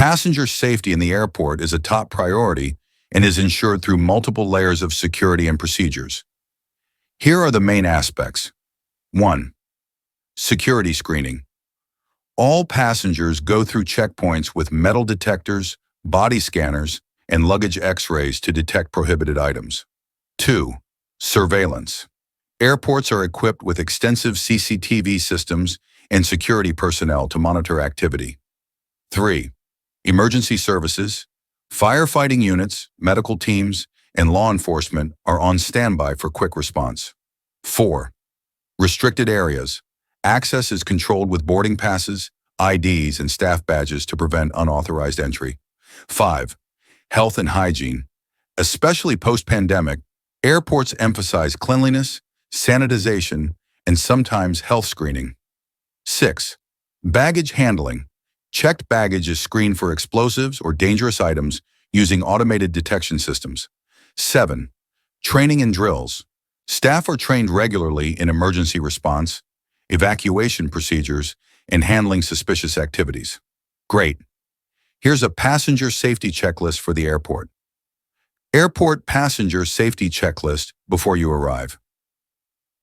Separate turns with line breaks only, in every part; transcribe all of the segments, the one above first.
Passenger safety in the airport is a top priority and is ensured through multiple layers of security and procedures. Here are the main aspects. 1. Security screening. All passengers go through checkpoints with metal detectors, body scanners, and luggage X-rays to detect prohibited items. 2. Surveillance. Airports are equipped with extensive CCTV systems and security personnel to monitor activity. 3. Emergency services. Firefighting units, medical teams, and law enforcement are on standby for quick response. 4. Restricted areas. Access is controlled with boarding passes, IDs, and staff badges to prevent unauthorized entry. 5. Health and hygiene. Especially post-pandemic, airports emphasize cleanliness, sanitization, and sometimes health screening. 6. Baggage handling. Checked baggage is screened for explosives or dangerous items using automated detection systems. 7. Training and drills. Staff are trained regularly in emergency response, evacuation procedures, and handling suspicious activities. Great. Here's a passenger safety checklist for the airport. Airport passenger safety checklist before you arrive.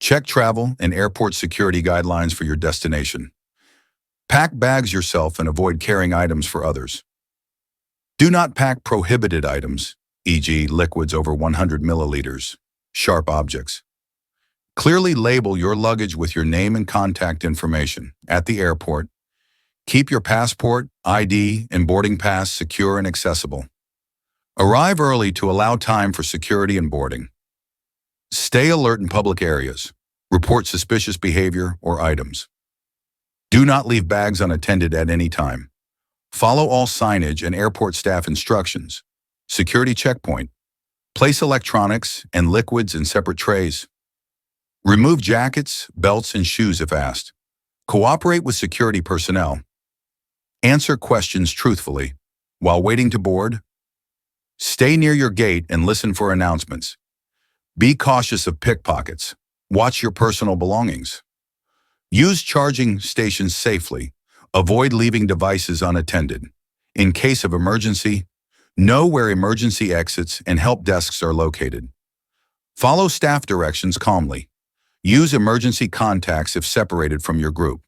Check travel and airport security guidelines for your destination. Pack bags yourself and avoid carrying items for others. Do not pack prohibited items, e.g. liquids over 100 milliliters, sharp objects. Clearly label your luggage with your name and contact information at the airport. Keep your passport, ID, and boarding pass secure and accessible. Arrive early to allow time for security and boarding. Stay alert in public areas. Report suspicious behavior or items. Do not leave bags unattended at any time. Follow all signage and airport staff instructions. Security checkpoint. Place electronics and liquids in separate trays. Remove jackets, belts, and shoes if asked. Cooperate with security personnel. Answer questions truthfully. While waiting to board, stay near your gate and listen for announcements. Be cautious of pickpockets. Watch your personal belongings. Use charging stations safely. Avoid leaving devices unattended. In case of emergency, know where emergency exits and help desks are located. Follow staff directions calmly. Use emergency contacts if separated from your group.